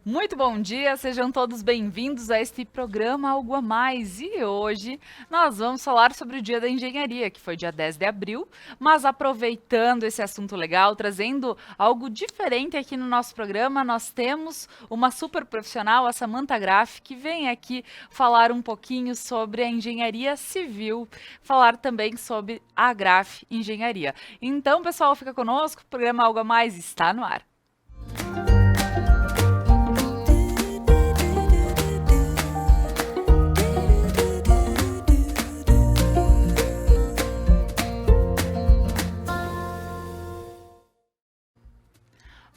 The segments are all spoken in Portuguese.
Muito bom dia, sejam todos bem-vindos a este programa Algo a Mais. E hoje nós vamos falar sobre o Dia da Engenharia, que foi dia 10 de abril, mas aproveitando esse assunto legal, trazendo algo diferente aqui no nosso programa, nós temos uma super profissional, a Samantha Graff, que vem aqui falar um pouquinho sobre a engenharia civil, falar também sobre a Graff Engenharia. Então, pessoal, fica conosco, o programa Algo a Mais está no ar.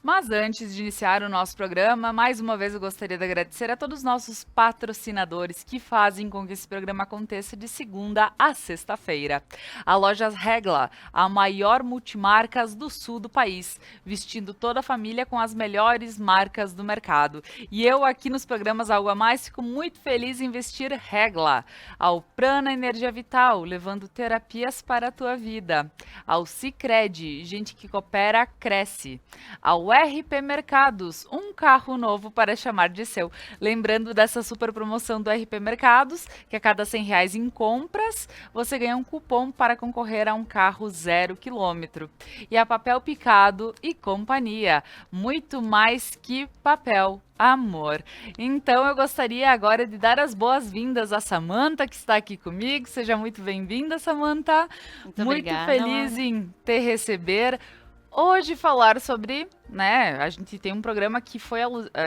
Mas antes de iniciar o nosso programa, mais uma vez eu gostaria de agradecer a todos os nossos patrocinadores que fazem com que esse programa aconteça de segunda a sexta-feira. A Lojas Regla, a maior multimarcas do sul do país, vestindo toda a família com as melhores marcas do mercado. E eu aqui nos programas Algo a Mais fico muito feliz em vestir Regla. Ao Prana Energia Vital, levando terapias para a tua vida. Ao Sicredi, gente que coopera, cresce. Ao RP Mercados, um carro novo para chamar de seu. Lembrando dessa super promoção do RP Mercados, que a cada R$ 100 em compras, você ganha um cupom para concorrer a um carro 0 km. E a Papel Picado e Companhia, muito mais que papel, amor. Então eu gostaria agora de dar as boas-vindas à Samantha, que está aqui comigo. Seja muito bem-vinda, Samantha. Muito Muito obrigada, feliz Laura. em te receber. Hoje falar sobre, né, a gente tem um programa que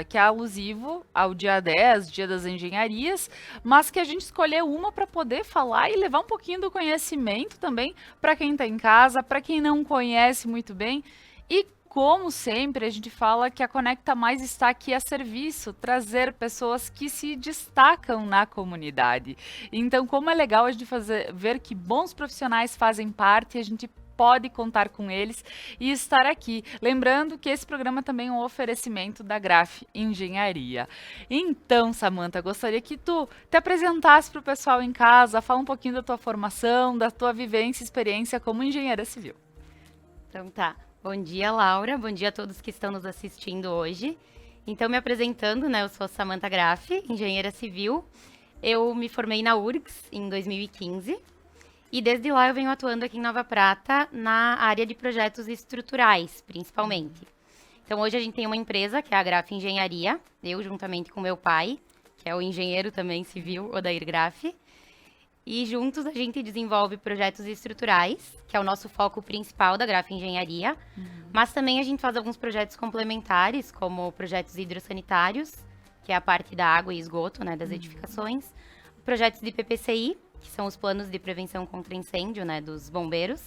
que é alusivo ao dia 10, Dia das Engenharias, mas que a gente escolheu uma para poder falar e levar um pouquinho do conhecimento também para quem está em casa, para quem não conhece muito bem. E como sempre, a gente fala que a Conecta Mais está aqui a serviço, trazer pessoas que se destacam na comunidade. Então, como é legal a gente ver que bons profissionais fazem parte, a gente pode contar com eles e estar aqui. Lembrando que esse programa também é um oferecimento da Graff Engenharia. Então, Samantha, gostaria que tu te apresentasse para o pessoal em casa, fala um pouquinho da tua formação, da tua vivência e experiência como engenheira civil. Então tá. Bom dia, Laura. Bom dia a todos que estão nos assistindo hoje. Então, me apresentando, né? Eu sou Samantha Graff, engenheira civil. Eu me formei na URGS em 2015 e desde lá eu venho atuando aqui em Nova Prata na área de projetos estruturais, principalmente. Então, hoje a gente tem uma empresa que é a Graff Engenharia, eu juntamente com meu pai, que é o engenheiro também civil, Odair Graff. E juntos a gente desenvolve projetos estruturais, que é o nosso foco principal da Graff Engenharia. Mas também a gente faz alguns projetos complementares, como projetos hidrossanitários, que é a parte da água e esgoto, né, das edificações. Projetos de PPCI, que são os planos de prevenção contra incêndio, né, dos bombeiros.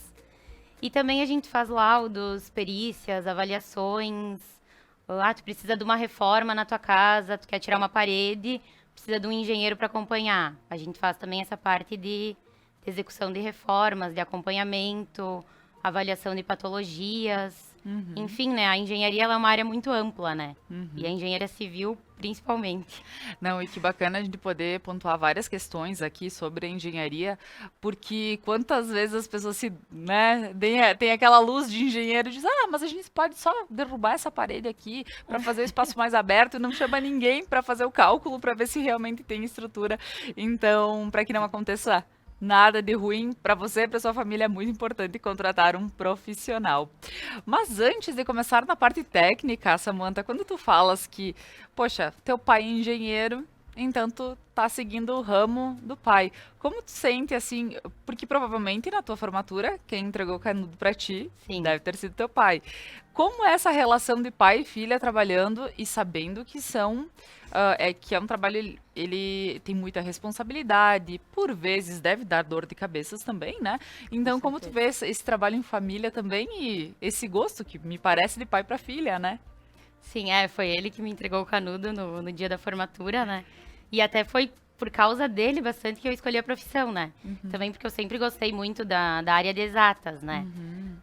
E também a gente faz laudos, perícias, avaliações. Tu precisa de uma reforma na tua casa, tu quer tirar uma parede, precisa de um engenheiro para acompanhar. A gente faz também essa parte de execução de reformas, de acompanhamento, avaliação de patologias. Enfim, né? A engenharia ela é uma área muito ampla, né? E a engenharia civil, principalmente. Não, e que bacana a gente poder pontuar várias questões aqui sobre a engenharia, porque quantas vezes as pessoas né, tem aquela luz de engenheiro e diz, mas a gente pode só derrubar essa parede aqui para fazer o espaço mais aberto e não chama ninguém para fazer o cálculo para ver se realmente tem estrutura. Então, para que não aconteça nada de ruim para você e para sua família, é muito importante contratar um profissional. Mas antes de começar na parte técnica, Samantha, quando tu falas que, poxa, teu pai é engenheiro, então tu tá seguindo o ramo do pai. Como tu sente assim, porque provavelmente na tua formatura, quem entregou o canudo para ti Sim. deve ter sido teu pai. Como é essa relação de pai e filha trabalhando e sabendo que que é um trabalho, ele tem muita responsabilidade, por vezes deve dar dor de cabeças também, né? Então, como tu vê esse trabalho em família também e esse gosto que me parece de pai para filha, né? Sim, foi ele que me entregou o canudo no dia da formatura, né? E até foi por causa dele bastante que eu escolhi a profissão, né? Também porque eu sempre gostei muito da área de exatas, né?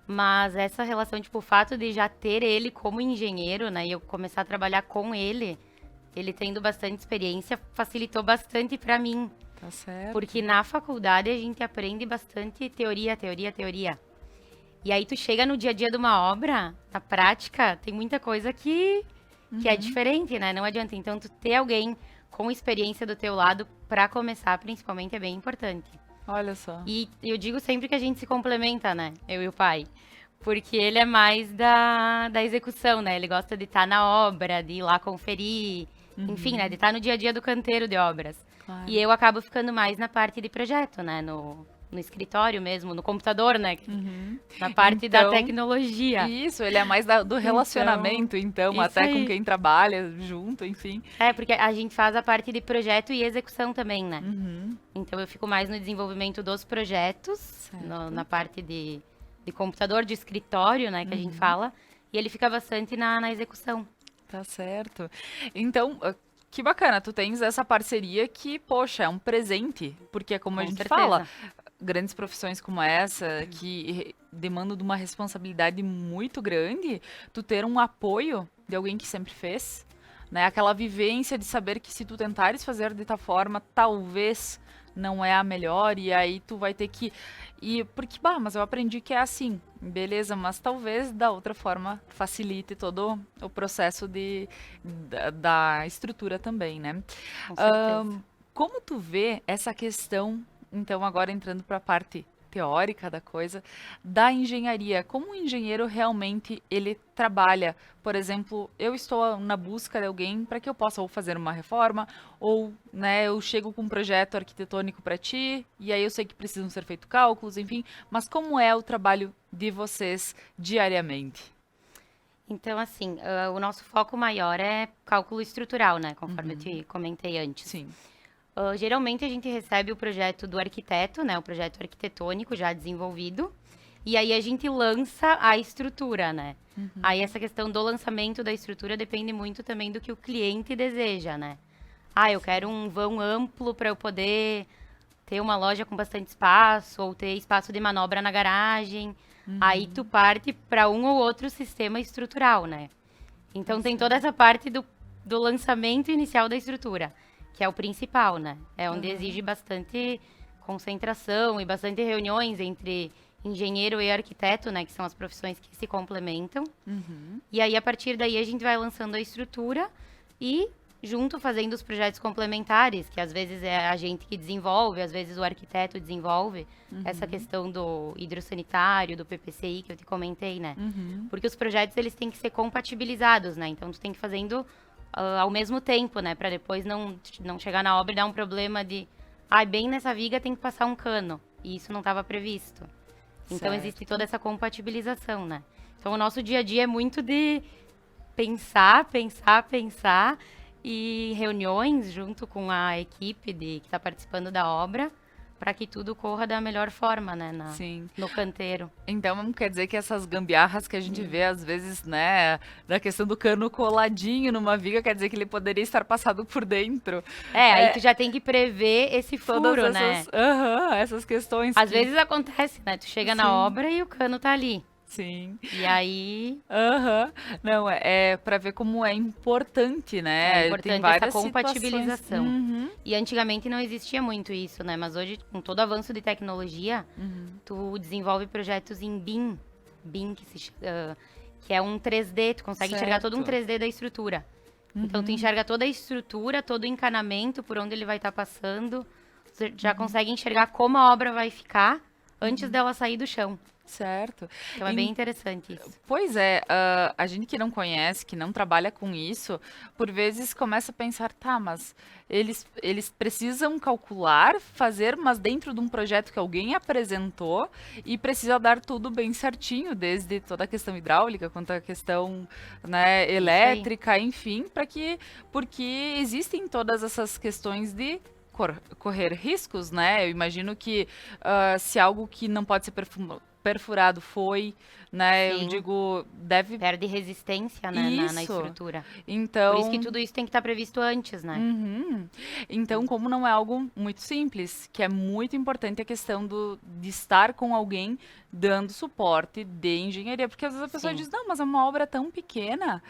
Mas essa relação, tipo, o fato de já ter ele como engenheiro, né? E eu começar a trabalhar com ele tendo bastante experiência, facilitou bastante pra mim. Tá certo. Porque na faculdade a gente aprende bastante teoria, teoria, teoria. E aí tu chega no dia a dia de uma obra, na prática, tem muita coisa que que é diferente, né? Não adianta. Então, tu ter alguém com experiência do teu lado para começar, principalmente, é bem importante. Olha só. E eu digo sempre que a gente se complementa, né? Eu e o pai. Porque ele é mais da execução, né? Ele gosta de estar na obra, de ir lá conferir, enfim, né? De estar no dia a dia do canteiro de obras. Claro. E eu acabo ficando mais na parte de projeto, né? No escritório mesmo, no computador, né? Na parte da Então, tecnologia. Isso, ele é mais do relacionamento, então, isso até com aí. quem trabalha junto, enfim. É, porque a gente faz a parte de projeto e execução também, né? Uhum. Então eu fico mais no desenvolvimento dos projetos, na parte de computador, de escritório, né, que a gente fala. E ele fica bastante na execução. Tá certo. Então, que bacana, tu tens essa parceria que, poxa, é um presente, porque é como a Com gente certeza. fala, grandes profissões como essa, que demandam de uma responsabilidade muito grande, tu ter um apoio de alguém que sempre fez, né? Aquela vivência de saber que se tu tentares fazer de tal forma, talvez não é a melhor, e aí tu vai ter que. E porque, bah, mas eu aprendi que é assim, beleza, mas talvez da outra forma facilite todo o processo da estrutura também, né? Com certeza. Como tu vê essa questão, então agora entrando para a parte teórica da coisa, da engenharia, como o engenheiro realmente ele trabalha? Por exemplo, eu estou na busca de alguém para que eu possa ou fazer uma reforma, ou né, eu chego com um projeto arquitetônico para ti, e aí eu sei que precisam ser feitos cálculos, enfim, mas como é o trabalho de vocês diariamente? Então, assim, o nosso foco maior é cálculo estrutural, né? Conforme eu te comentei antes. Sim. Geralmente a gente recebe o projeto do arquiteto, né? O projeto arquitetônico já desenvolvido. E aí a gente lança a estrutura, né? Aí essa questão do lançamento da estrutura depende muito também do que o cliente deseja, né? Ah, eu quero um vão amplo para eu poder ter uma loja com bastante espaço, ou ter espaço de manobra na garagem. Aí tu parte para um ou outro sistema estrutural, né? Então tem toda essa parte do lançamento inicial da estrutura, que é o principal, né? É onde exige bastante concentração e bastante reuniões entre engenheiro e arquiteto, né? Que são as profissões que se complementam. E aí, a partir daí, a gente vai lançando a estrutura e junto fazendo os projetos complementares, que às vezes é a gente que desenvolve, às vezes o arquiteto desenvolve essa questão do hidrossanitário, do PPCI que eu te comentei, né? Porque os projetos, eles têm que ser compatibilizados, né? Então, tu tem que ir fazendo ao mesmo tempo, né? Para depois não chegar na obra e dar um problema de... bem nessa viga tem que passar um cano. E isso não estava previsto. Então, existe toda essa compatibilização, né? Então, o nosso dia a dia é muito de pensar e reuniões junto com a equipe que está participando da obra para que tudo corra da melhor forma, né? Sim. No canteiro. Então, quer dizer que essas gambiarras que a gente vê, às vezes, né, da questão do cano coladinho numa viga, quer dizer que ele poderia estar passado por dentro. Aí tu já tem que prever esse furo, né? Essas questões. Às vezes acontece, né? Tu chega na obra e o cano tá ali. Sim. E aí... Não, é para ver como é importante, né? É importante Tem várias essa compatibilização. situações. E antigamente não existia muito isso, né? Mas hoje, com todo o avanço de tecnologia, tu desenvolve projetos em BIM que é um 3D, tu consegue enxergar todo um 3D da estrutura. Então, tu enxerga toda a estrutura, todo o encanamento, por onde ele vai estar passando. Tu já consegue enxergar como a obra vai ficar antes dela sair do chão. Certo. Então, é bem interessante isso. Pois é, a gente que não conhece, que não trabalha com isso, por vezes começa a pensar, tá, mas eles precisam calcular, fazer, mas dentro de um projeto que alguém apresentou e precisa dar tudo bem certinho, desde toda a questão hidráulica quanto a questão, né, elétrica, enfim, porque existem todas essas questões de correr riscos, né? Eu imagino que se algo que não pode ser perfurado foi, né? Sim. Eu digo, deve... Perde resistência, né, na estrutura. Então... Por isso que tudo isso tem que estar previsto antes, né? Então, como não é algo muito simples, que é muito importante a questão de estar com alguém dando suporte de engenharia, porque às vezes a pessoa diz, não, mas é uma obra tão pequena...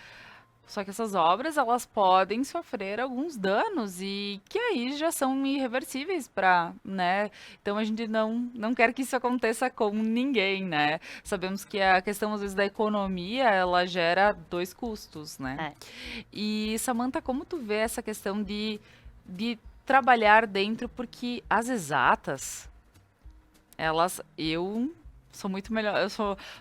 Só que essas obras, elas podem sofrer alguns danos e que aí já são irreversíveis para, né? Então a gente não quer que isso aconteça com ninguém, né? Sabemos que a questão às vezes da economia, ela gera dois custos, né? É. E Samantha, como tu vê essa questão de trabalhar dentro, porque as exatas, eu sou muito melhor,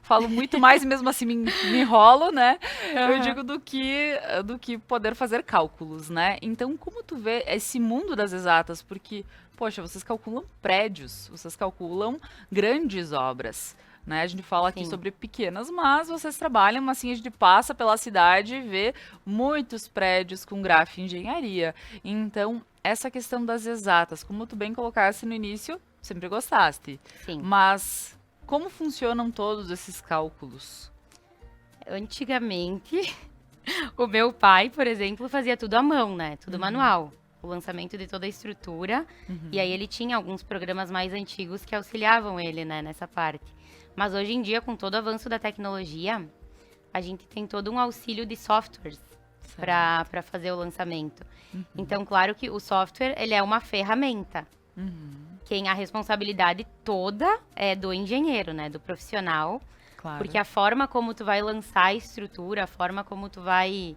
falo muito mais e mesmo assim me enrolo, né? Eu Aham. digo do que poder fazer cálculos, né? Então, como tu vê esse mundo das exatas? Porque, poxa, vocês calculam prédios, vocês calculam grandes obras. Né? A gente fala aqui Sim. sobre pequenas, mas vocês trabalham, assim, a gente passa pela cidade e vê muitos prédios com grafo engenharia. Então, essa questão das exatas, como tu bem colocaste no início, sempre gostaste. Sim. Mas como funcionam todos esses cálculos? Antigamente, o meu pai, por exemplo, fazia tudo à mão, né? Tudo Uhum. manual. O lançamento de toda a estrutura. E aí ele tinha alguns programas mais antigos que auxiliavam ele, né, nessa parte. Mas hoje em dia, com todo o avanço da tecnologia, a gente tem todo um auxílio de softwares para fazer o lançamento. Então, claro que o software, ele é uma ferramenta. Quem a responsabilidade toda é do engenheiro, né, do profissional. Claro. Porque a forma como tu vai lançar a estrutura, a forma como tu vai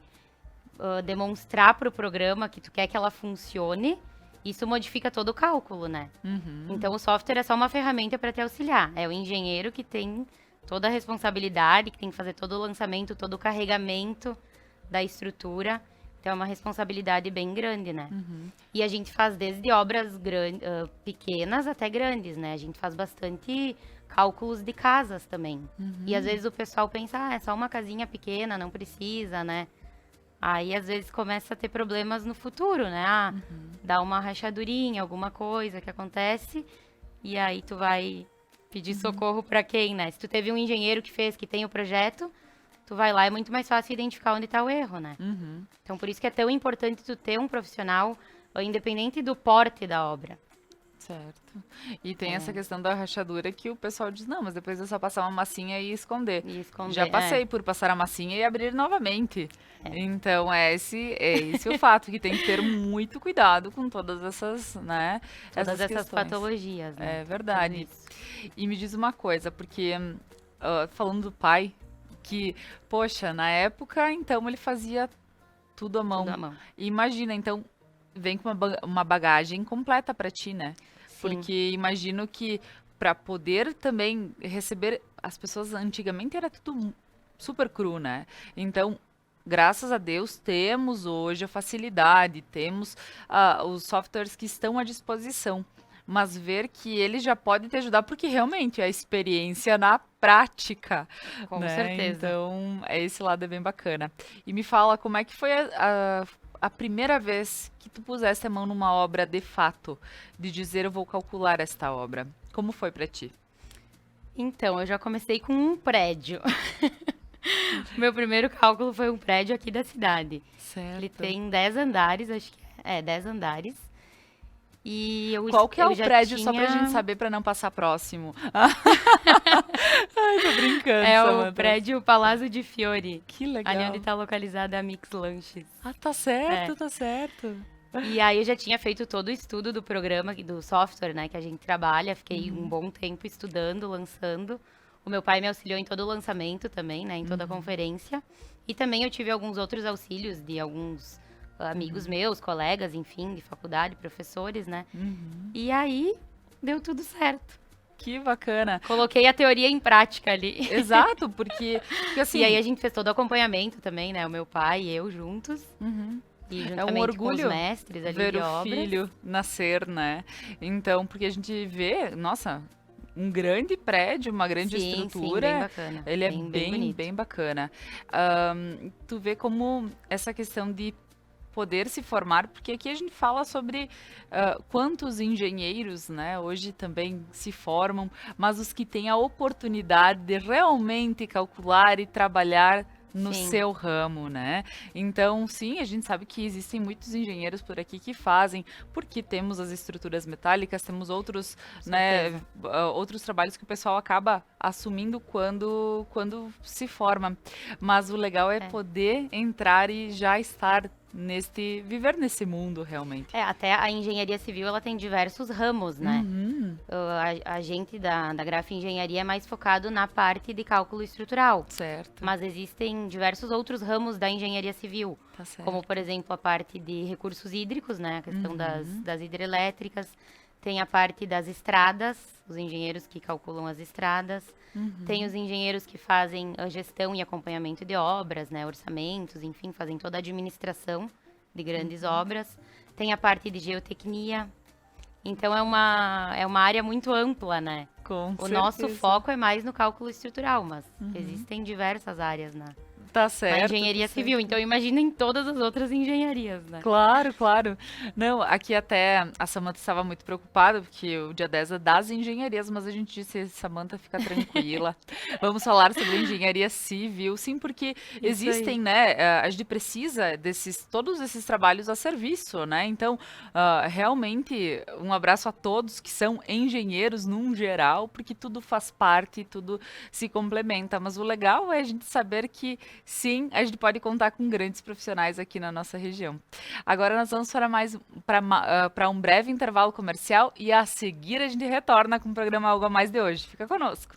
demonstrar para o programa que tu quer que ela funcione, isso modifica todo o cálculo, né? Então o software é só uma ferramenta para te auxiliar. É o engenheiro que tem toda a responsabilidade, que tem que fazer todo o lançamento, todo o carregamento da estrutura. Então é uma responsabilidade bem grande, né? E a gente faz desde obras pequenas até grandes, né? A gente faz bastante cálculos de casas também. E às vezes o pessoal pensa, é só uma casinha pequena, não precisa, né? Aí às vezes começa a ter problemas no futuro, né? Dá uma rachadurinha, alguma coisa que acontece, e aí tu vai pedir socorro pra quem, né? Se tu teve um engenheiro que fez, que tem o projeto, tu vai lá, é muito mais fácil identificar onde tá o erro, né? Então por isso que é tão importante tu ter um profissional, independente do porte da obra. Certo. E tem essa questão da rachadura que o pessoal diz, não, mas depois é só passar uma massinha e esconder. E esconder, Já passei por passar a massinha e abrir novamente. Então, é esse o fato, que tem que ter muito cuidado com todas essas, né, todas essas questões. patologias, né? É verdade. Tudo isso. E me diz uma coisa, porque falando do pai, que, poxa, na época, então, ele fazia tudo à mão. Tudo à mão. E imagina, então, vem com uma bagagem completa pra ti, né? Sim. Porque imagino que para poder também receber, as pessoas antigamente era tudo super cru, né? Então, graças a Deus, temos hoje a facilidade, temos os softwares que estão à disposição. Mas ver que ele já pode te ajudar, porque realmente é a experiência na prática. Com né? certeza. Então, esse lado é bem bacana. E me fala, como é que foi a primeira vez que tu puseste a mão numa obra de fato, de dizer eu vou calcular esta obra? Como foi pra ti? Então, eu já comecei com um prédio. Meu primeiro cálculo foi um prédio aqui da cidade. Certo. Ele tem 10 andares, acho que 10 andares. E Qual que é ele o já prédio, só pra tinha- gente saber, pra não passar próximo? Ai, tô brincando, É o Samantha. prédio Palazzo de Fiori, Que legal. ali onde tá localizada a Mix Lanches. Ah, tá certo, É. tá certo. E aí eu já tinha feito todo o estudo do programa, do software, né, que a gente trabalha. Fiquei um bom tempo estudando, lançando. O meu pai me auxiliou em todo o lançamento também, né, em toda a conferência. E também eu tive alguns outros auxílios de alguns amigos meus, colegas, enfim, de faculdade, professores, né. E aí deu tudo certo. Que bacana. Coloquei a teoria em prática ali. Exato, porque assim, E aí a gente fez todo o acompanhamento também, né, o meu pai e eu juntos. E juntamente com os orgulho mestres ali ver de o obras. filho nascer, né? Então, porque a gente vê, nossa, um grande prédio, uma grande Sim, estrutura. sim, bem bacana. Ele é bem bem, bonito. bem bacana. Tu vê como essa questão de poder se formar, porque aqui a gente fala sobre quantos engenheiros, né, hoje também se formam, mas os que têm a oportunidade de realmente calcular e trabalhar no Sim. seu ramo, né? Então, sim, a gente sabe que existem muitos engenheiros por aqui que fazem, porque temos as estruturas metálicas, temos outros, né, Certeza. outros trabalhos que o pessoal acaba assumindo quando se forma. Mas o legal é É. poder entrar e já estar viver nesse mundo realmente. Até a engenharia civil, ela tem diversos ramos, né? Uhum, A gente da Graf Engenharia é mais focado na parte de cálculo estrutural. certo, Mas existem diversos outros ramos da engenharia civil, tá certo. como, por exemplo, a parte de recursos hídricos, né? A questão das hidrelétricas. Tem a parte das estradas, os engenheiros que calculam as estradas. Tem os engenheiros que fazem a gestão e acompanhamento de obras, né? Orçamentos, enfim, fazem toda a administração de grandes obras. Tem a parte de geotecnia. Então, é uma área muito ampla, né? Com O nosso certeza. foco é mais no cálculo estrutural, mas existem diversas áreas Tá certo. na engenharia tá civil. Então, imagina em todas as outras engenharias, né? Claro, claro. Não, aqui até a Samantha estava muito preocupada, porque o dia 10 é das engenharias, mas a gente disse, Samantha, fica tranquila. Vamos falar sobre engenharia civil, sim, porque existem, né, a gente precisa todos esses trabalhos a serviço, né? Então, realmente, um abraço a todos que são engenheiros num geral, porque tudo faz parte, tudo se complementa. Mas o legal é a gente saber que sim, a gente pode contar com grandes profissionais aqui na nossa região. Agora nós vamos para um breve intervalo comercial e a seguir a gente retorna com o programa Algo a Mais de hoje. Fica conosco.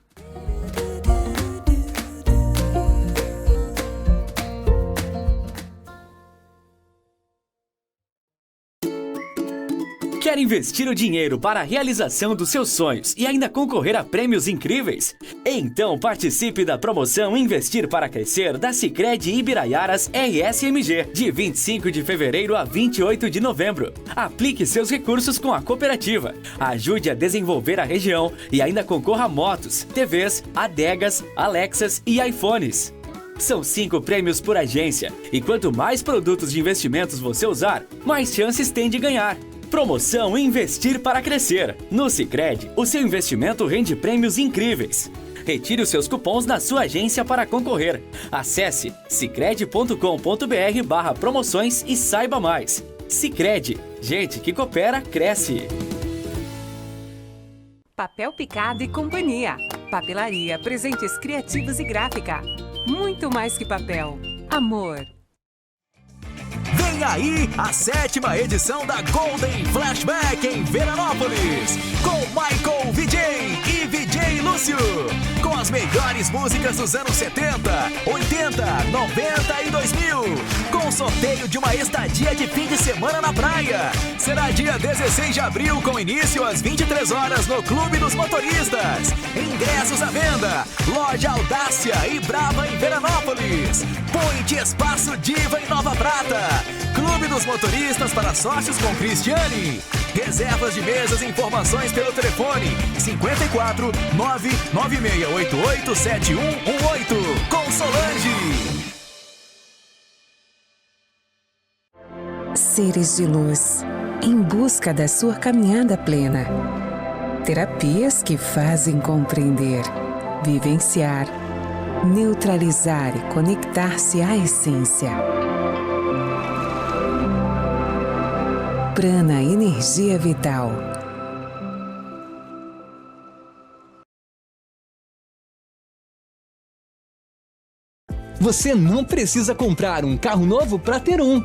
Quer investir o dinheiro para a realização dos seus sonhos e ainda concorrer a prêmios incríveis? Então participe da promoção Investir para Crescer da Sicredi Ibiraiaras RSMG, de 25 de fevereiro a 28 de novembro. Aplique seus recursos com a cooperativa, ajude a desenvolver a região e ainda concorra a motos, TVs, adegas, Alexas e iPhones. São 5 prêmios por agência e quanto mais produtos de investimentos você usar, mais chances tem de ganhar. Promoção Investir para Crescer. No Sicredi, o seu investimento rende prêmios incríveis. Retire os seus cupons na sua agência para concorrer. Acesse sicredi.com.br/promoções e saiba mais. Sicredi, gente que coopera, cresce. Papel Picado e Companhia. Papelaria, presentes criativos e gráfica. Muito mais que papel. Amor. Vem aí a 7ª edição da Golden Flashback em Veranópolis, com Michael VJ e VJ Lúcio, com as melhores músicas dos anos 70, 80, 90 e 2000, com sorteio de uma estadia de fim de semana na praia. Será dia 16 de abril, com início às 23 horas no Clube dos Motoristas. Ingressos à venda, Loja Audácia e Brava em Veranópolis, Point Espaço Diva em Nova Prata, Clube dos Motoristas para sócios com Cristiane. Reservas de mesas e informações pelo telefone 54 99688 7118 com Solange. Seres de luz, em busca da sua caminhada plena. Terapias que fazem compreender, vivenciar, neutralizar e conectar-se à essência. Prana Energia Vital. Você não precisa comprar um carro novo para ter um.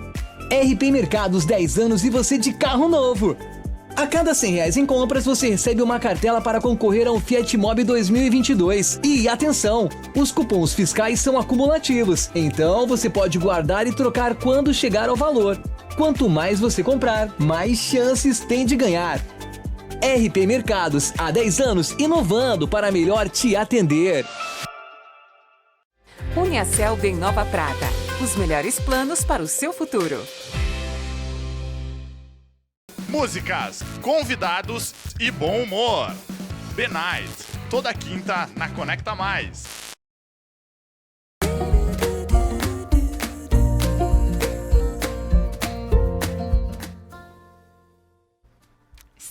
RP Mercados 10 anos e você de carro novo. A cada R$100 em compras, você recebe uma cartela para concorrer a um Fiat Mobi 2022. E atenção, os cupons fiscais são acumulativos, então você pode guardar e trocar quando chegar ao valor. Quanto mais você comprar, mais chances tem de ganhar. RP Mercados, há 10 anos inovando para melhor te atender. Uniaselv em Nova Prata. Os melhores planos para o seu futuro. Músicas, convidados e bom humor. The Night, toda quinta na Conecta Mais.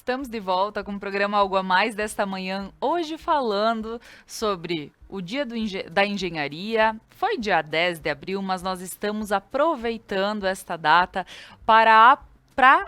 Estamos de volta com o programa Algo a Mais desta manhã, hoje falando sobre o Dia da Engenharia. Foi dia 10 de abril, mas nós estamos aproveitando esta data para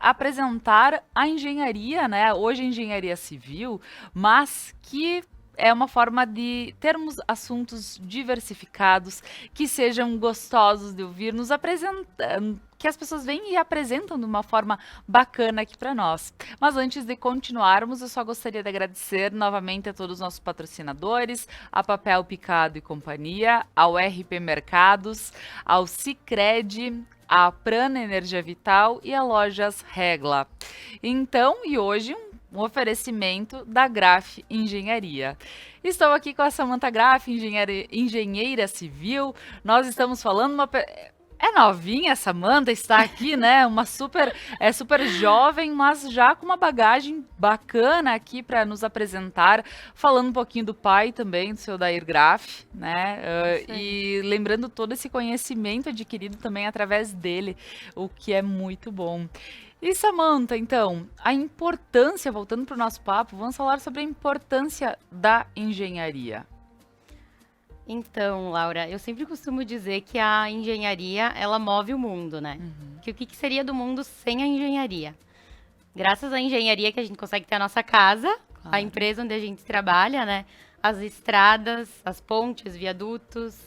apresentar a engenharia, né? Hoje engenharia civil, mas que é uma forma de termos assuntos diversificados, que sejam gostosos de ouvir, nos apresentando, que as pessoas vêm e apresentam de uma forma bacana aqui para nós. Mas antes de continuarmos, eu só gostaria de agradecer novamente a todos os nossos patrocinadores, a Papel Picado e Companhia, ao RP Mercados, ao Sicredi, a Prana Energia Vital e a Lojas Regla. Então, e hoje um oferecimento da Graf Engenharia. Estou aqui com a Samantha Graf, engenheira civil. Nós estamos falando é novinha a Samantha, está aqui, né? É super jovem, mas já com uma bagagem bacana aqui para nos apresentar, falando um pouquinho do pai também, do seu Dair Graf, né? E lembrando todo esse conhecimento adquirido também através dele, o que é muito bom. E Samantha, então, a importância, voltando para o nosso papo, vamos falar sobre a importância da engenharia. Então, Laura, eu sempre costumo dizer que a engenharia, ela move o mundo, né? Que o que seria do mundo sem a engenharia? Graças à engenharia que a gente consegue ter a nossa casa, a empresa onde a gente trabalha, né? As estradas, as pontes, viadutos,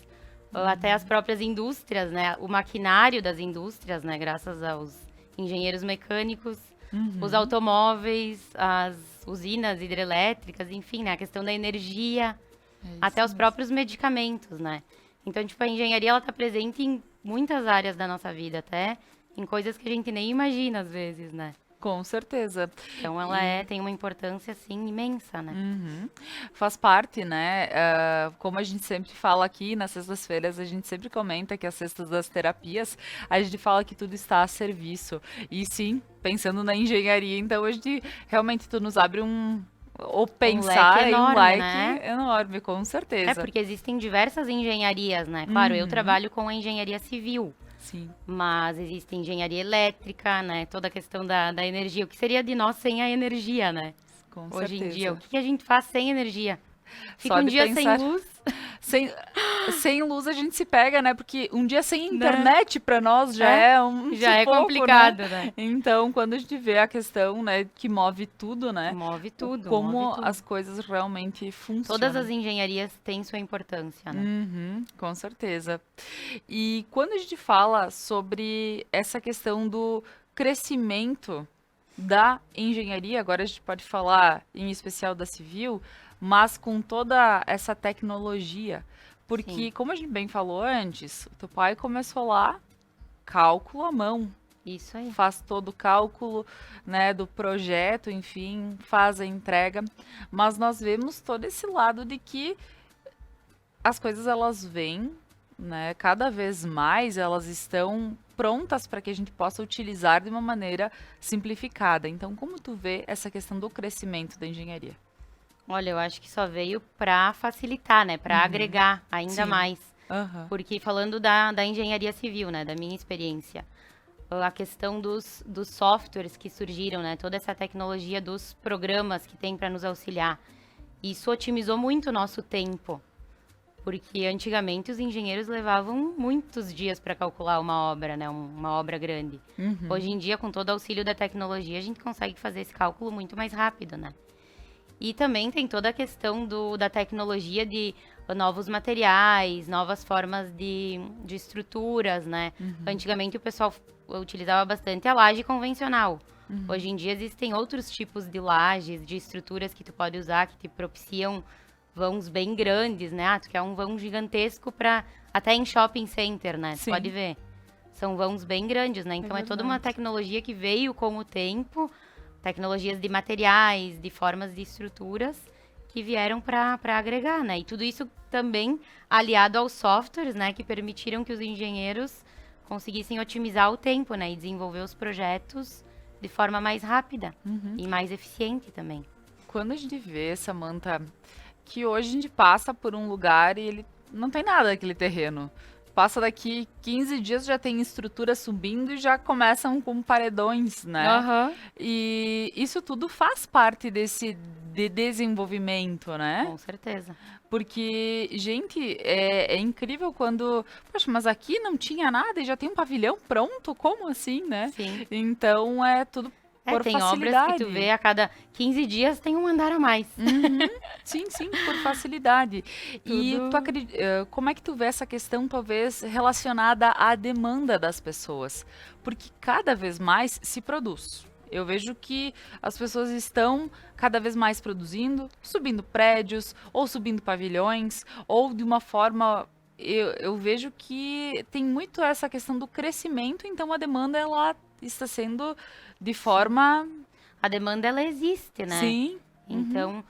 ou até as próprias indústrias, né? O maquinário das indústrias, né? Graças aos engenheiros mecânicos, os automóveis, as usinas hidrelétricas, enfim, né? A questão da energia, até os próprios medicamentos, né? Então, tipo, a engenharia, ela tá presente em muitas áreas da nossa vida, até em coisas que a gente nem imagina, às vezes, né? Com certeza. Então, ela tem uma importância, assim, imensa, né? Faz parte, né? Como a gente sempre fala aqui nas sextas-feiras, a gente sempre comenta que as cestas das terapias, a gente fala que tudo está a serviço. E sim, pensando na engenharia, então a gente realmente tu nos abre ou pensar leque enorme, em um leque né? enorme, com certeza. É porque existem diversas engenharias, né? Claro, eu trabalho com a engenharia civil. Sim. Mas existe engenharia elétrica, né? Toda a questão da energia. O que seria de nós sem a energia, né? Com Hoje em certeza. dia, o que a gente faz sem energia? Fica Só um de dia pensar- sem luz. Sem luz a gente se pega, né? Porque um dia sem internet para nós já é um Já é sufoco, complicado, né? né? Então, quando a gente vê a questão, né, que move tudo, né? Move tudo. Como move tudo. as coisas realmente funcionam. Todas as engenharias têm sua importância, né? Com certeza. E quando a gente fala sobre essa questão do crescimento da engenharia, agora a gente pode falar em especial da civil, mas com toda essa tecnologia. Porque, Sim. como a gente bem falou antes, o teu pai começou lá, cálculo à mão. Isso aí. Faz todo o cálculo, né, do projeto, enfim, faz a entrega. Mas nós vemos todo esse lado de que as coisas elas vêm, né, cada vez mais elas estão prontas para que a gente possa utilizar de uma maneira simplificada. Então, como tu vê essa questão do crescimento da engenharia? Olha, eu acho que só veio para facilitar, né? Para agregar ainda Sim. mais. Aham. Porque falando da engenharia civil, né? Da minha experiência, a questão dos softwares que surgiram, né? Toda essa tecnologia dos programas que tem para nos auxiliar. Isso otimizou muito o nosso tempo. Porque antigamente os engenheiros levavam muitos dias para calcular uma obra, né? Uma obra grande. Hoje em dia, com todo o auxílio da tecnologia, a gente consegue fazer esse cálculo muito mais rápido, né? E também tem toda a questão da tecnologia de novos materiais, novas formas de estruturas, né? Antigamente o pessoal utilizava bastante a laje convencional. Hoje em dia existem outros tipos de lajes, de estruturas que tu pode usar, que te propiciam vãos bem grandes, né? Tu quer um vão gigantesco até em shopping center, né? Tu Sim. pode ver. São vãos bem grandes, né? Então é toda uma verdade. tecnologia que veio com o tempo, tecnologias de materiais, de formas de estruturas que vieram para agregar, né? E tudo isso também aliado aos softwares, né? Que permitiram que os engenheiros conseguissem otimizar o tempo, né? E desenvolver os projetos de forma mais rápida e mais eficiente também. Quando a gente vê, Samantha, que hoje a gente passa por um lugar e ele não tem nada daquele terreno, passa daqui 15 dias, já tem estrutura subindo e já começam com paredões, né? Aham. E isso tudo faz parte desse desenvolvimento, né? Com certeza. Porque, gente, é incrível quando... Poxa, mas aqui não tinha nada e já tem um pavilhão pronto? Como assim, né? Sim. Então, é tudo por Tem obras facilidade. que tu vê a cada 15 dias tem um andar a mais. Sim, por facilidade. E Tudo- tu como é que tu vê essa questão, talvez, relacionada à demanda das pessoas? Porque cada vez mais se produz. Eu vejo que as pessoas estão cada vez mais produzindo, subindo prédios, ou subindo pavilhões, ou de uma forma... Eu vejo que tem muito essa questão do crescimento, então a demanda, ela está sendo de forma... A demanda, ela existe, né? Sim. Então,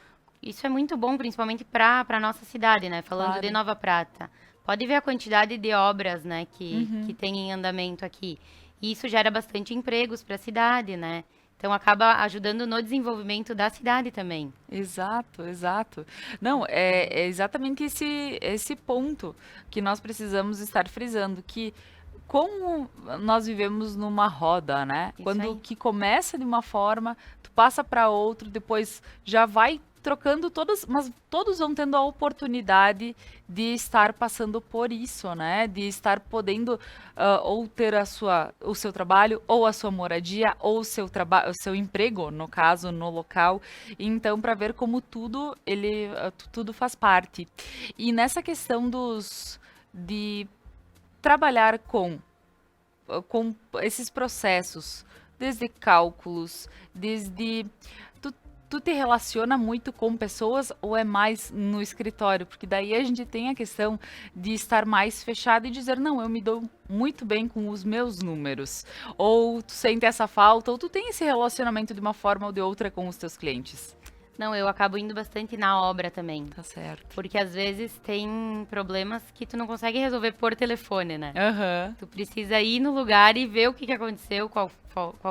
isso é muito bom, principalmente para a nossa cidade, né? Falando Claro. de Nova Prata. Pode ver a quantidade de obras, né, que tem em andamento aqui. E isso gera bastante empregos para a cidade, né? Então, acaba ajudando no desenvolvimento da cidade também. Exato, exato. Não, é exatamente esse ponto que nós precisamos estar frisando, que como nós vivemos numa roda, né? Isso Quando aí. que começa de uma forma, tu passa para outro, depois já vai trocando todas, mas todos vão tendo a oportunidade de estar passando por isso, né? De estar podendo ou ter o seu trabalho, ou a sua moradia, ou o seu emprego, no caso, no local. Então, para ver como tudo tudo faz parte. E nessa questão de trabalhar com esses processos, desde cálculos, desde... Tu te relaciona muito com pessoas ou é mais no escritório? Porque daí a gente tem a questão de estar mais fechado e dizer, não, eu me dou muito bem com os meus números. Ou tu sente essa falta, ou tu tem esse relacionamento de uma forma ou de outra com os teus clientes. Não, eu acabo indo bastante na obra também. Tá certo. Porque às vezes tem problemas que tu não consegue resolver por telefone, né? Aham. Tu precisa ir no lugar e ver o que aconteceu, qual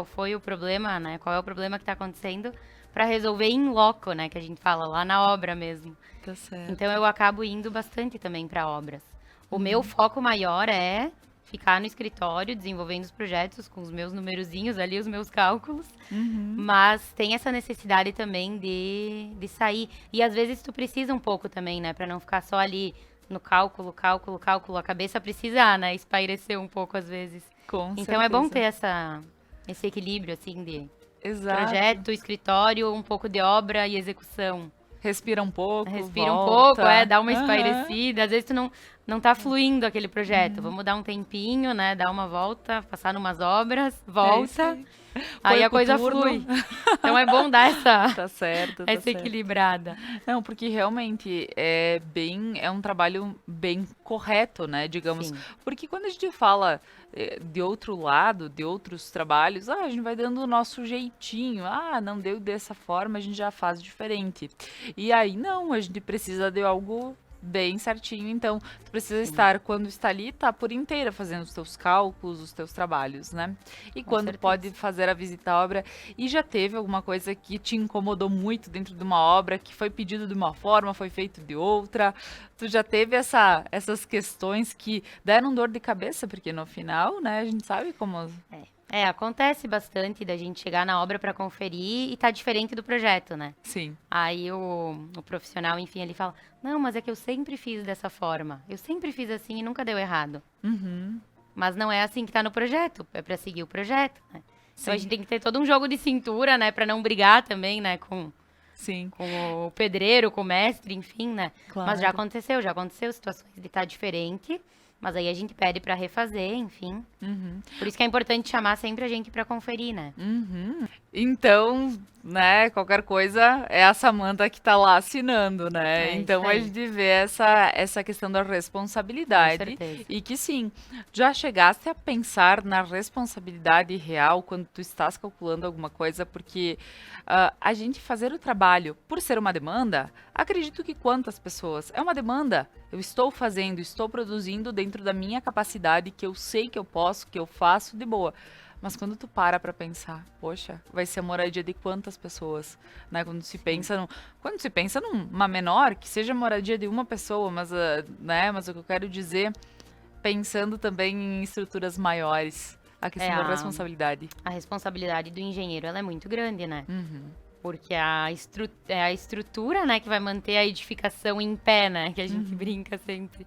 foi o problema, né? Qual é o problema que tá acontecendo para resolver em loco, né? Que a gente fala lá na obra mesmo. Tá certo. Então eu acabo indo bastante também para obras. O meu foco maior é ficar no escritório desenvolvendo os projetos com os meus numerozinhos ali, os meus cálculos. Mas tem essa necessidade também de sair. E às vezes tu precisa um pouco também, né? Para não ficar só ali no cálculo. A cabeça precisa, né? Espairecer um pouco às vezes. Com Então é bom certeza. ter esse equilíbrio, assim, de Exato. projeto, escritório, um pouco de obra e execução. Respira um pouco, Respira um volta. pouco, dá uma Aham. espairecida. Às vezes tu não tá fluindo aquele projeto. Vamos dar um tempinho, né? Dar uma volta, passar numas obras, É isso volta. aí. Aí Põe a o coisa coturno. flui. Então é bom dar essa, Tá certo, tá essa certo. equilibrada. Não, porque realmente é um trabalho bem correto, né, digamos. Sim. Porque quando a gente fala de outro lado, de outros trabalhos, a gente vai dando o nosso jeitinho. Não deu dessa forma, a gente já faz diferente. E aí não, a gente precisa de algo bem certinho. Então, tu precisa estar, quando está ali, tá por inteira fazendo os teus cálculos, os teus trabalhos, né? E Com quando certeza. pode fazer a visita à obra. E já teve alguma coisa que te incomodou muito dentro de uma obra, que foi pedido de uma forma, foi feito de outra? Tu já teve essas questões que deram dor de cabeça? Porque no final, né, a gente sabe como... Acontece bastante da gente chegar na obra para conferir e tá diferente do projeto, né? Sim. Aí o profissional, enfim, ele fala: não, mas é que eu sempre fiz dessa forma. Eu sempre fiz assim e nunca deu errado. Uhum. Mas não é assim que tá no projeto. É para seguir o projeto, né? Então a Sim. gente tem que ter todo um jogo de cintura, né? Para não brigar também, né? Com Sim. o pedreiro, com o mestre, enfim, né? Claro. Mas já aconteceu situações de estar diferente. Mas aí a gente pede para refazer, enfim. Uhum. Por isso que é importante chamar sempre a gente para conferir, né? Uhum. Então, né, qualquer coisa é a Samantha que tá lá assinando, né? É Então isso a aí. gente vê essa questão da Com responsabilidade. certeza. E que sim, já chegaste a pensar na responsabilidade real quando tu estás calculando alguma coisa, porque a gente fazer o trabalho por ser uma demanda, acredito que quantas pessoas? É uma demanda. Eu estou fazendo, estou produzindo dentro da minha capacidade, que eu sei que eu posso, que eu faço de boa. Mas quando tu para pensar, poxa, vai ser a moradia de quantas pessoas, né? Quando se pensa numa menor, que seja a moradia de uma pessoa, mas, né? Mas o que eu quero dizer, pensando também em estruturas maiores, a questão da responsabilidade. A responsabilidade do engenheiro, ela é muito grande, né? Uhum. Porque é a estrutura, né, que vai manter a edificação em pé, né? Que a gente brinca sempre.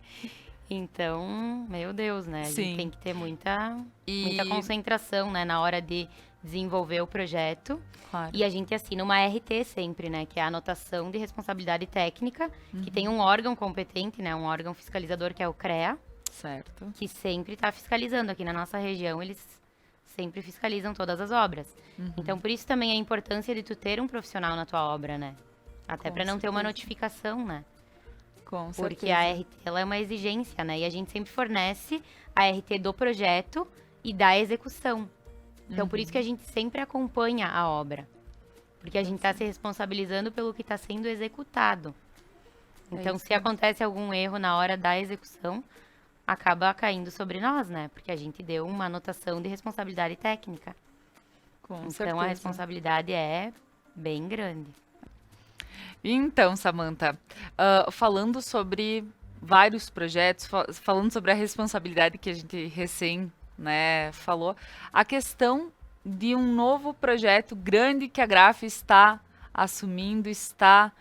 Então, meu Deus, né? A gente tem que ter muita concentração, né, na hora de desenvolver o projeto. Claro. E a gente assina uma RT sempre, né? Que é a anotação de responsabilidade técnica, que tem um órgão competente, né? Um órgão fiscalizador, que é o CREA, Certo. que sempre está fiscalizando. Aqui na nossa região, eles sempre fiscalizam todas as obras. Então, por isso também a importância de tu ter um profissional na tua obra, né? Até para não ter uma notificação, né? Com certeza. Porque a RT, ela é uma exigência, né? E a gente sempre fornece a RT do projeto e da execução. Então, por isso que a gente sempre acompanha a obra. Porque a gente está se responsabilizando pelo que está sendo executado. Então, se acontece algum erro na hora da execução, acaba caindo sobre nós, né? Porque a gente deu uma anotação de responsabilidade técnica. Com Então, certeza. a responsabilidade é bem grande. Então, Samantha, falando sobre vários projetos, falando sobre a responsabilidade que a gente recém, né, falou, a questão de um novo projeto grande que a Graf está assumindo, está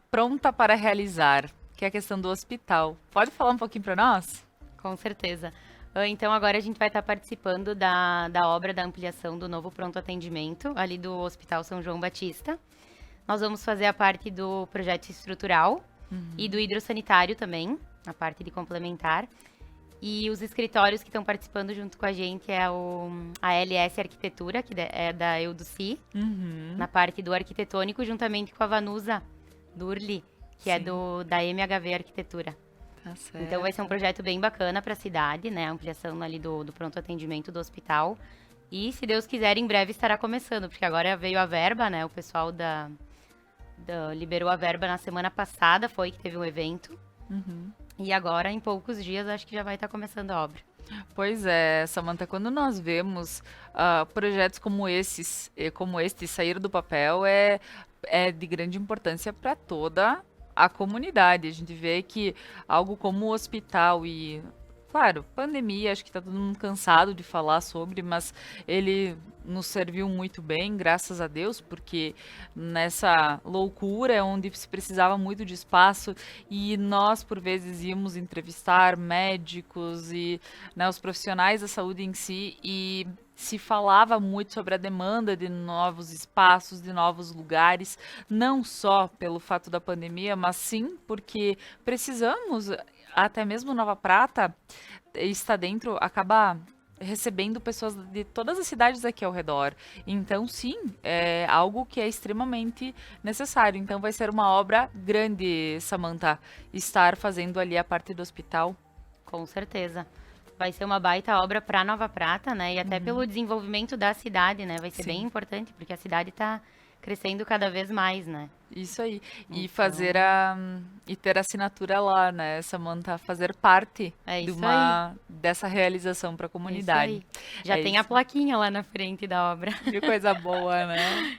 pronta para realizar, que é a questão do hospital. Pode falar um pouquinho para nós? Com certeza. Então, agora a gente vai estar participando da obra da ampliação do novo pronto atendimento, ali do Hospital São João Batista. Nós vamos fazer a parte do projeto estrutural e do hidrossanitário também, a parte de complementar. E os escritórios que estão participando junto com a gente é a LS Arquitetura, que é da Euduci, na parte do arquitetônico, juntamente com a Vanusa Durli, que é da MHV Arquitetura. Tá certo. Então vai ser um projeto bem bacana para a cidade, né? A ampliação ali do pronto atendimento do hospital. E, se Deus quiser, em breve estará começando, porque agora veio a verba, né? O pessoal liberou a verba na semana passada, que teve um evento. E agora, em poucos dias, acho que já vai estar começando a obra. Pois é, Samantha, quando nós vemos projetos como este sair do papel, é de grande importância para toda a comunidade. A gente vê que algo como o hospital e, claro, pandemia, acho que está todo mundo cansado de falar sobre, mas ele nos serviu muito bem, graças a Deus, porque nessa loucura é onde se precisava muito de espaço e nós, por vezes, íamos entrevistar médicos e, né, os profissionais da saúde em si, e se falava muito sobre a demanda de novos espaços, de novos lugares, não só pelo fato da pandemia, mas sim porque precisamos, até mesmo Nova Prata está dentro, acaba recebendo pessoas de todas as cidades aqui ao redor. Então, sim, é algo que é extremamente necessário. Então, vai ser uma obra grande, Samantha, estar fazendo ali a parte do hospital. Com certeza. Vai ser uma baita obra para Nova Prata, né? E até pelo desenvolvimento da cidade, né? Vai ser bem importante, porque a cidade está crescendo cada vez mais, né? Isso aí. E Então... fazer e ter assinatura lá, né, Samantha? Fazer parte dessa realização para a comunidade. Isso aí. Já tem a plaquinha lá na frente da obra. Que coisa boa, né?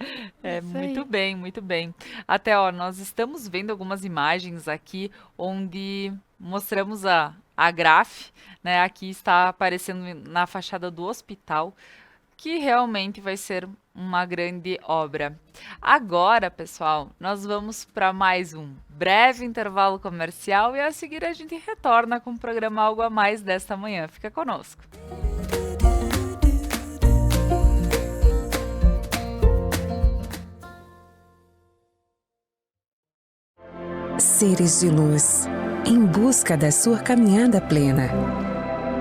Muito bem, muito bem. Até, nós estamos vendo algumas imagens aqui onde mostramos a Graf, né? Aqui está aparecendo na fachada do hospital, que realmente vai ser uma grande obra. Agora, pessoal, nós vamos para mais um breve intervalo comercial e a seguir a gente retorna com o programa Algo a Mais desta manhã. Fica conosco. Seres de luz, em busca da sua caminhada plena.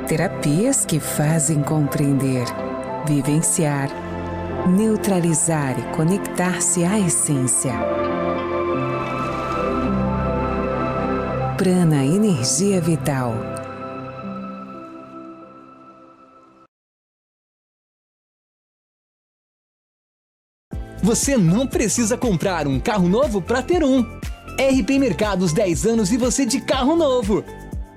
Terapias que fazem compreender, vivenciar, neutralizar e conectar-se à essência. Prana Energia Vital. Você não precisa comprar um carro novo para ter um. RP Mercados 10 anos e você de carro novo.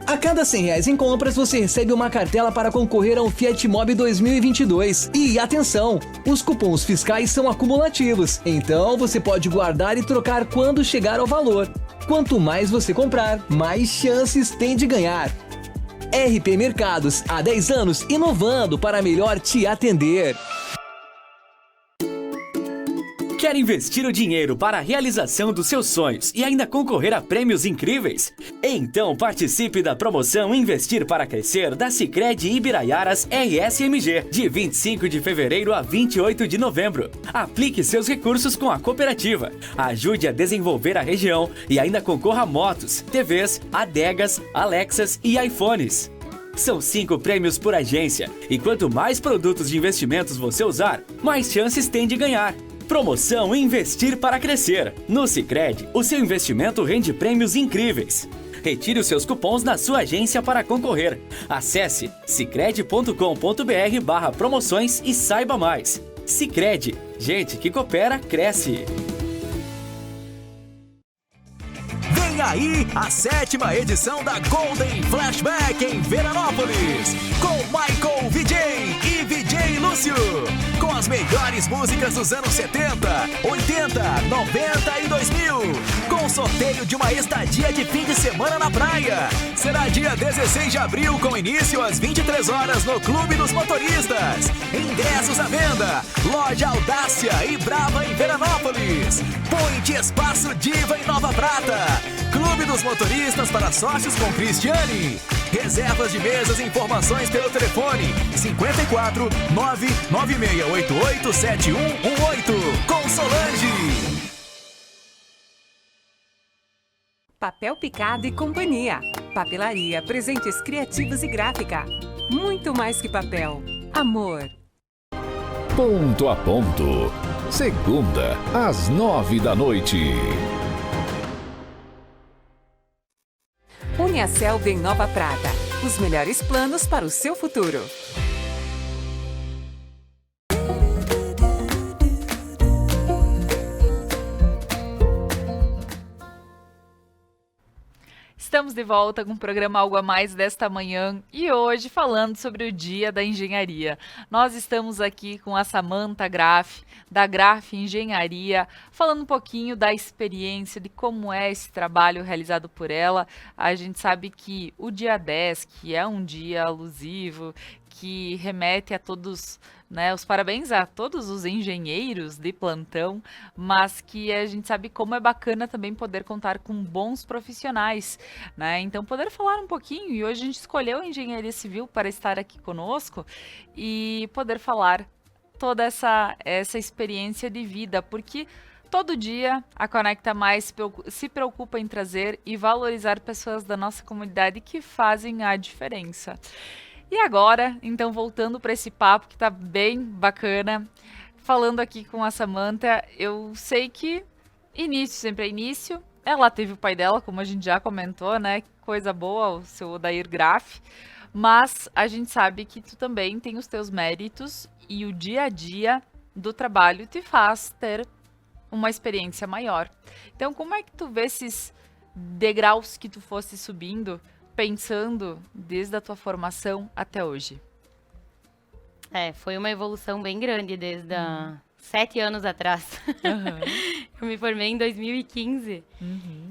A cada R$100 em compras, você recebe uma cartela para concorrer a um Fiat Mobi 2022. E atenção, os cupons fiscais são acumulativos, então você pode guardar e trocar quando chegar ao valor. Quanto mais você comprar, mais chances tem de ganhar. RP Mercados, há 10 anos inovando para melhor te atender. Quer investir o dinheiro para a realização dos seus sonhos e ainda concorrer a prêmios incríveis? Então participe da promoção Investir para Crescer da Sicredi Ibiraiaras RSMG, de 25 de fevereiro a 28 de novembro. Aplique seus recursos com a cooperativa, ajude a desenvolver a região e ainda concorra a motos, TVs, adegas, Alexas e iPhones. São 5 prêmios por agência e quanto mais produtos de investimentos você usar, mais chances tem de ganhar. Promoção Investir para Crescer. No Sicredi, o seu investimento rende prêmios incríveis. Retire os seus cupons na sua agência para concorrer. Acesse sicredi.com.br/promoções e saiba mais. Sicredi, gente que coopera, cresce. Vem aí a 7ª edição da Golden Flashback em Veranópolis, com Michael VJ e VJ Lúcio, com as melhores músicas dos anos 70, 80, 90 e 2000, com sorteio de uma estadia de fim de semana na praia. Será dia 16 de abril, com início às 23 horas no Clube dos Motoristas. Ingressos à venda, Loja Audácia e Brava em Veranópolis, Point Espaço Diva em Nova Prata, Clube dos Motoristas para sócios com Cristiane. Reservas de mesas e informações pelo telefone 54 99688 7118, com Solange. Papel Picado e Companhia. Papelaria, presentes criativos e gráfica. Muito mais que papel. Amor. Ponto a Ponto. Segunda, às 9 da noite. Uniaselv em Nova Prata. Os melhores planos para o seu futuro. Estamos de volta com o programa Algo a Mais desta manhã e hoje falando sobre o Dia da Engenharia. Nós estamos aqui com a Samantha Graff, da Graff Engenharia, falando um pouquinho da experiência, de como é esse trabalho realizado por ela. A gente sabe que o dia 10, que é um dia alusivo, que remete a todos, né, os parabéns a todos os engenheiros de plantão, mas que a gente sabe como é bacana também poder contar com bons profissionais, né? Então poder falar um pouquinho, e hoje a gente escolheu a Engenharia Civil para estar aqui conosco e poder falar toda essa experiência de vida, porque todo dia a Conecta Mais se preocupa em trazer e valorizar pessoas da nossa comunidade que fazem a diferença. E agora, então, voltando para esse papo que tá bem bacana, falando aqui com a Samantha, eu sei que início sempre é início. Ela teve o pai dela, como a gente já comentou, né? Coisa boa, o seu Odair Graff. Mas a gente sabe que tu também tem os teus méritos e o dia a dia do trabalho te faz ter uma experiência maior. Então, como é que tu vê esses degraus que tu fosse subindo, pensando desde a tua formação até hoje? Foi uma evolução bem grande desde 7 anos atrás. Eu me formei em 2015.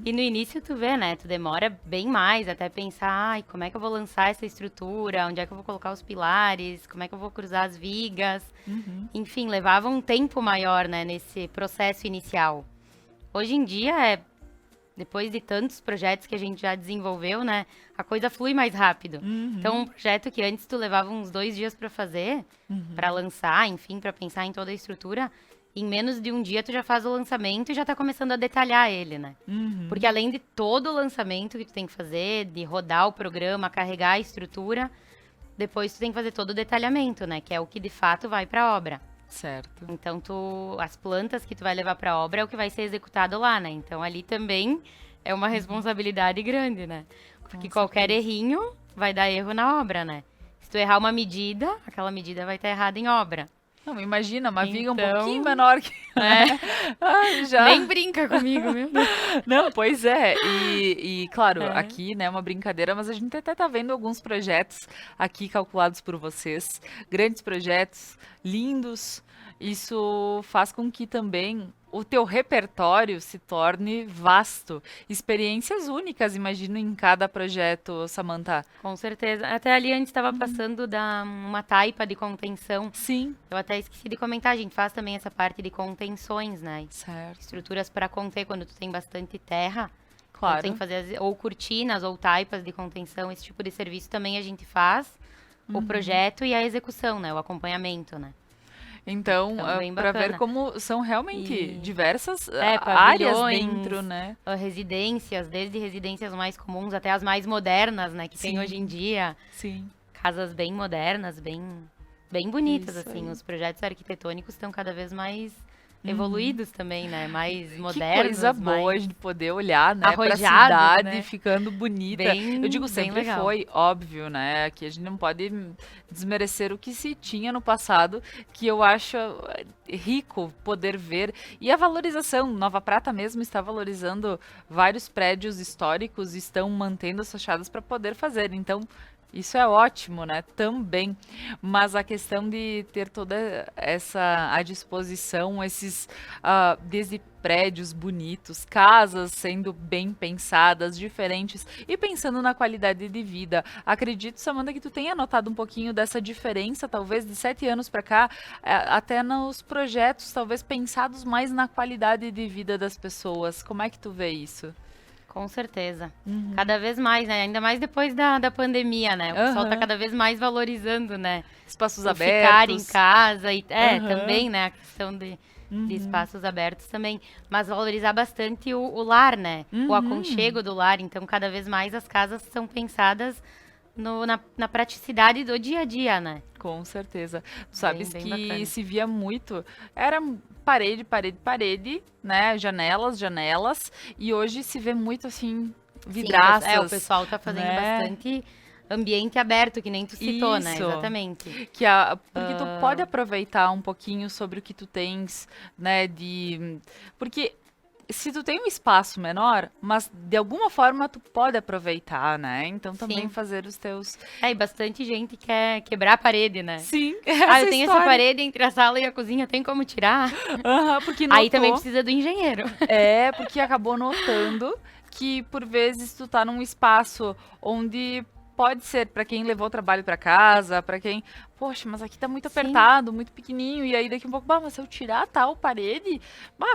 E no início tu vê, né? Tu demora bem mais até pensar, ai, como é que eu vou lançar essa estrutura? Onde é que eu vou colocar os pilares? Como é que eu vou cruzar as vigas? Enfim, levava um tempo maior, né? Nesse processo inicial. Hoje em dia, depois de tantos projetos que a gente já desenvolveu, né? A coisa flui mais rápido. Então, um projeto que antes tu levava uns 2 dias para fazer, para lançar, enfim, para pensar em toda a estrutura, em menos de um dia tu já faz o lançamento e já tá começando a detalhar ele, né? Porque além de todo o lançamento que tu tem que fazer, de rodar o programa, carregar a estrutura, depois tu tem que fazer todo o detalhamento, né? Que é o que de fato vai pra obra. Certo. Então, as plantas que tu vai levar pra obra é o que vai ser executado lá, né? Então, ali também é uma responsabilidade grande, né? Porque qualquer errinho vai dar erro na obra, né? Se tu errar uma medida, aquela medida vai estar errada em obra. Não, imagina, uma viga um Então, pouquinho menor que... Ai, já. Nem brinca comigo, meu Deus. Não, pois é. E claro, aqui, né, uma brincadeira, mas a gente até tá vendo alguns projetos aqui calculados por vocês. Grandes projetos, lindos. Isso faz com que também o teu repertório se torne vasto. Experiências únicas, imagino, em cada projeto, Samantha. Com certeza. Até ali antes estava passando uma taipa de contenção. Sim. Eu até esqueci de comentar, a gente faz também essa parte de contenções, né? Certo. Estruturas para conter quando tu tem bastante terra. Claro. Então, tem que fazer ou cortinas ou taipas de contenção, esse tipo de serviço também a gente faz. O projeto e a execução, né? O acompanhamento, né? Então, bem para ver bacana. como são realmente E- diversas áreas pavilhões, dentro, né? Residências, desde residências mais comuns até as mais modernas, né? Que tem Sim. hoje em dia. Sim. Casas bem modernas, bem bonitas, Isso assim. aí. Os projetos arquitetônicos estão cada vez mais evoluídos também, né? Mais Que modernos, coisa boa mais de poder olhar, né, pra arrojados, cidade né? ficando bonita. Bem- Eu digo, bem sempre legal. foi óbvio, né, que a gente não pode desmerecer o que se tinha no passado, que eu acho rico poder ver. E a valorização, Nova Prata mesmo está valorizando vários prédios históricos, estão mantendo as fachadas para poder fazer. Então, isso é ótimo, né? Também. Mas a questão de ter toda essa à disposição, esses desde prédios bonitos, casas sendo bem pensadas, diferentes e pensando na qualidade de vida. Acredito, Samanta, que tu tenha notado um pouquinho dessa diferença, talvez de 7 anos para cá, até nos projetos, talvez pensados mais na qualidade de vida das pessoas. Como é que tu vê isso? Com certeza. Cada vez mais, né? Ainda mais depois da pandemia, né? O pessoal tá Aham. cada vez mais valorizando, né? Espaços O abertos. ficar em casa. Aham. Também, né? A questão de espaços abertos também. Mas valorizar bastante o lar, né? O aconchego do lar. Então, cada vez mais as casas são pensadas na praticidade do dia a dia, né? Com certeza. Tu sabes bem que bacana. se via muito, era parede, parede, parede, né? Janelas, janelas. E hoje se vê muito assim, vidraças. Sim, o pessoal tá fazendo né? bastante ambiente aberto, que nem tu citou, né? Isso. Exatamente. Porque tu pode aproveitar um pouquinho sobre o que tu tens, né? Porque se tu tem um espaço menor, mas de alguma forma tu pode aproveitar, né? Então também Sim. fazer os teus. E bastante gente quer quebrar a parede, né? Sim. Eu tenho essa parede entre a sala e a cozinha, tem como tirar? Porque Aí também notou- precisa do engenheiro. Porque acabou notando que por vezes tu tá num espaço onde pode ser pra quem levou o trabalho pra casa, pra quem, poxa, mas aqui tá muito Sim. apertado, muito pequenininho, e aí daqui um pouco, mas se eu tirar tal parede,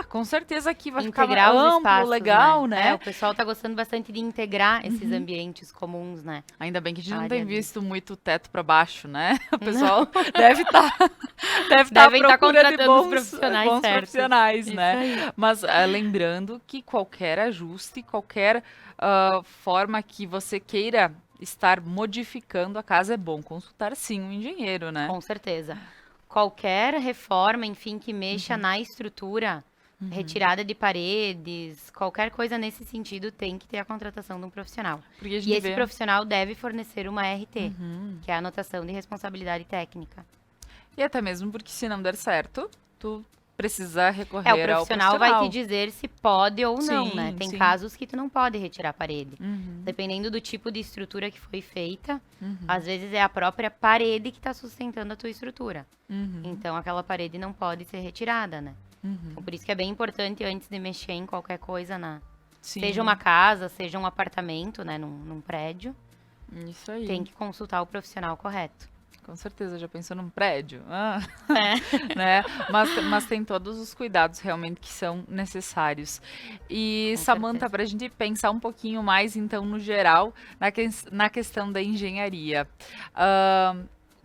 com certeza aqui vai ficar Integrar os amplo, espaços, legal, né? né? O pessoal tá gostando bastante de integrar esses ambientes comuns, né? Ainda bem que a gente não Área tem de- visto muito teto pra baixo, né? O pessoal deve estar Devem tá procurando de contratando os profissionais bons certos. profissionais, Isso né? aí. Mas lembrando que qualquer ajuste, qualquer forma que você queira estar modificando a casa, é bom consultar sim um engenheiro, né? Com certeza. Qualquer reforma, enfim, que mexa na estrutura, retirada de paredes, qualquer coisa nesse sentido, tem que ter a contratação de um profissional. Porque a E gente esse vê... profissional deve fornecer uma RT, Uhum. que é a anotação de responsabilidade técnica. E até mesmo porque se não der certo, tu precisa recorrer O ao profissional vai te dizer se pode ou não, Sim, né? Tem sim. casos que tu não pode retirar a parede. Uhum, Dependendo do tipo de estrutura que foi feita, uhum, às vezes é a própria parede que está sustentando a tua estrutura. uhum, Então, aquela parede não pode ser retirada, né? uhum. Então, por isso que é bem importante, antes de mexer em qualquer coisa, Sim, seja uma casa, seja um apartamento, né? Num prédio, Isso aí. tem que consultar o profissional correto. Com certeza, já pensou num prédio? É. Né? Mas tem todos os cuidados realmente que são necessários. E, Com Samanta, certeza. para a gente pensar um pouquinho mais, então, no geral, na questão da engenharia,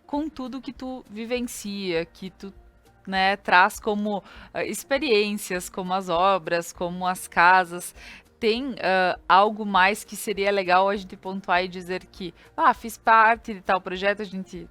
com tudo que tu vivencia, que tu né, traz como experiências, como as obras, como as casas, tem algo mais que seria legal a gente pontuar e dizer que, fiz parte de tal projeto,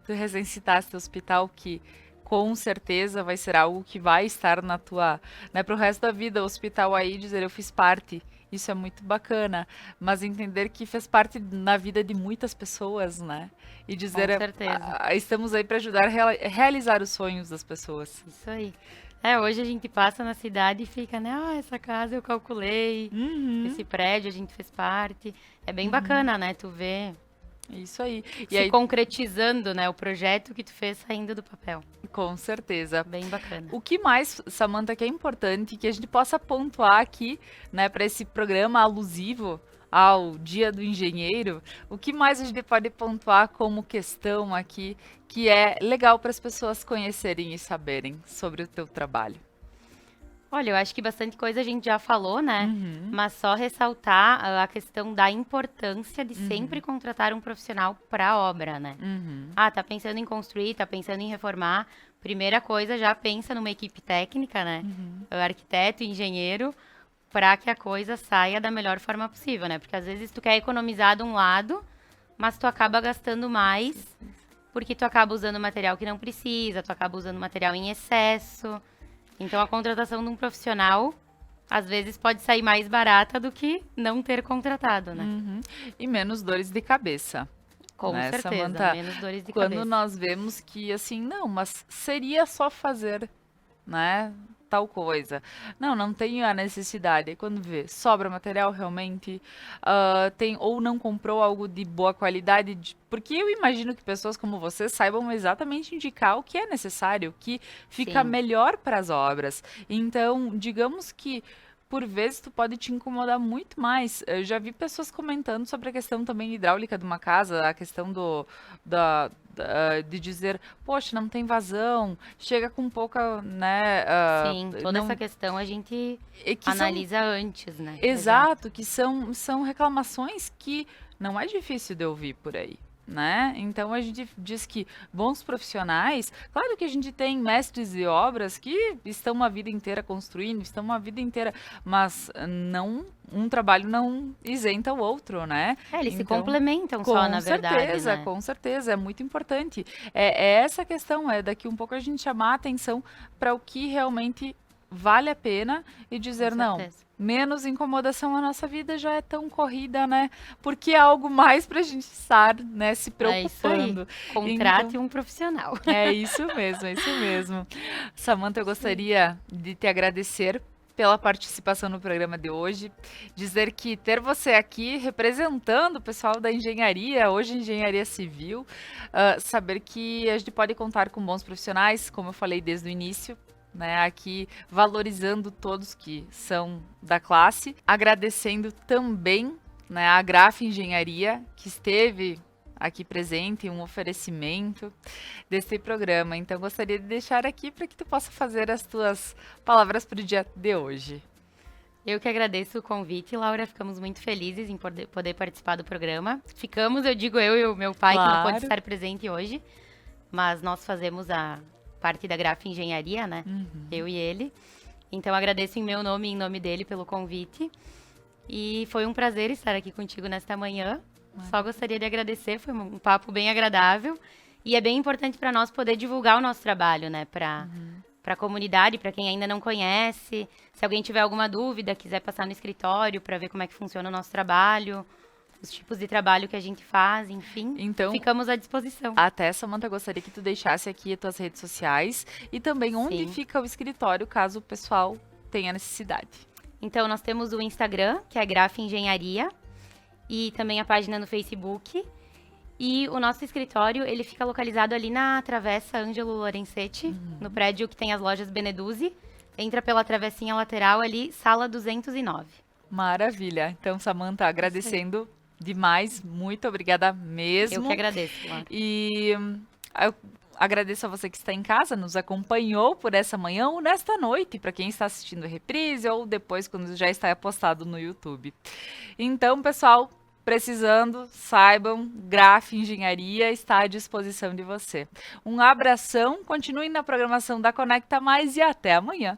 tu recém citaste o hospital, que com certeza vai ser algo que vai estar na tua, né, pro resto da vida, o hospital aí, dizer eu fiz parte, isso é muito bacana, mas entender que fez parte na vida de muitas pessoas, né, e dizer, Com certeza. Estamos aí para ajudar a realizar os sonhos das pessoas. Isso aí. Hoje a gente passa na cidade e fica, né? Essa casa eu calculei, Uhum. esse prédio a gente fez parte. É bem bacana, né? Tu vê Isso aí. E Se aí, concretizando, né, o projeto que tu fez saindo do papel. com certeza. Bem bacana. O que mais, Samantha, que é importante que a gente possa pontuar aqui, né, para esse programa alusivo ao Dia do Engenheiro, o que mais a gente pode pontuar como questão aqui que é legal para as pessoas conhecerem e saberem sobre o teu trabalho? Olha, eu acho que bastante coisa a gente já falou, né? Uhum. Mas só ressaltar a questão da importância de sempre contratar um profissional para obra, né? Uhum. Ah, tá pensando em construir, tá pensando em reformar. Primeira coisa, já pensa numa equipe técnica, né? Arquiteto, engenheiro, para que a coisa saia da melhor forma possível, né? Porque às vezes tu quer economizar de um lado, mas tu acaba gastando mais, porque tu acaba usando material que não precisa, tu acaba usando material em excesso. Então a contratação de um profissional, às vezes, pode sair mais barata do que não ter contratado, né? Uhum. E menos dores de cabeça. Com né, certeza, Samantha? menos dores de Quando cabeça. nós vemos que, assim, não, mas seria só fazer, né, tal coisa. Não tem a necessidade. Aí quando vê, sobra material realmente, tem ou não comprou algo de boa qualidade, porque eu imagino que pessoas como você saibam exatamente indicar o que é necessário, o que fica Sim. melhor para as obras. Então, digamos que por vezes tu pode te incomodar muito mais. Eu já vi pessoas comentando sobre a questão também hidráulica de uma casa, a questão de dizer, poxa, não tem vazão, chega com pouca, né? Sim, toda não- essa questão a gente e que são- analisa antes, né? Exato, que são reclamações que não é difícil de ouvir por aí. Né? Então a gente diz que bons profissionais, claro que a gente tem mestres de obras que estão uma vida inteira construindo, estão uma vida inteira, mas não um trabalho não isenta o outro, né? Eles se Então, complementam só, na verdade, né? Com certeza, é muito importante. É essa questão, é daqui um pouco a gente chamar a atenção para o que realmente vale a pena e dizer, Com não, certeza. menos incomodação, a nossa vida já é tão corrida, né? Porque é algo mais pra gente estar, né, se É isso aí. preocupando. Contrate um profissional. É isso mesmo, é isso mesmo. Samantha, eu gostaria de te agradecer pela participação no programa de hoje, dizer que ter você aqui representando o pessoal da engenharia, hoje engenharia civil, saber que a gente pode contar com bons profissionais, como eu falei desde o início, né, aqui valorizando todos que são da classe, agradecendo também, né, a Graf Engenharia, que esteve aqui presente, um oferecimento desse programa. Então, gostaria de deixar aqui para que tu possa fazer as tuas palavras para o dia de hoje. Eu que agradeço o convite, Laura. Ficamos muito felizes em poder participar do programa. Ficamos, eu digo eu e o meu pai, que não Claro. pôde estar presente hoje. Mas nós fazemos a parte da Graf Engenharia, né? Eu e ele. Então, agradeço em meu nome e em nome dele pelo convite. E foi um prazer estar aqui contigo nesta manhã. Só gostaria de agradecer, foi um papo bem agradável. E é bem importante para nós poder divulgar o nosso trabalho, né? Para a comunidade, para quem ainda não conhece. Se alguém tiver alguma dúvida, quiser passar no escritório para ver como é que funciona o nosso trabalho, os tipos de trabalho que a gente faz, enfim. Então, Ficamos à disposição. até, Samantha, gostaria que tu deixasse aqui as tuas redes sociais e também onde Sim. fica o escritório, caso o pessoal tenha necessidade. Então, nós temos o Instagram, que é Graf Engenharia, e também a página no Facebook. E o nosso escritório, ele fica localizado ali na Travessa Ângelo Lorenzetti, no prédio que tem as lojas Beneduzzi. Entra pela travessinha lateral ali, sala 209. Maravilha. Então, Samantha, agradecendo demais, muito obrigada mesmo. Eu que agradeço, Laura. E eu agradeço a você que está em casa, nos acompanhou por essa manhã ou nesta noite, para quem está assistindo reprise ou depois quando já está postado no YouTube. Então, pessoal, precisando, saibam, Graf Engenharia está à disposição de você. Um abração, continue na programação da Conecta Mais e até amanhã.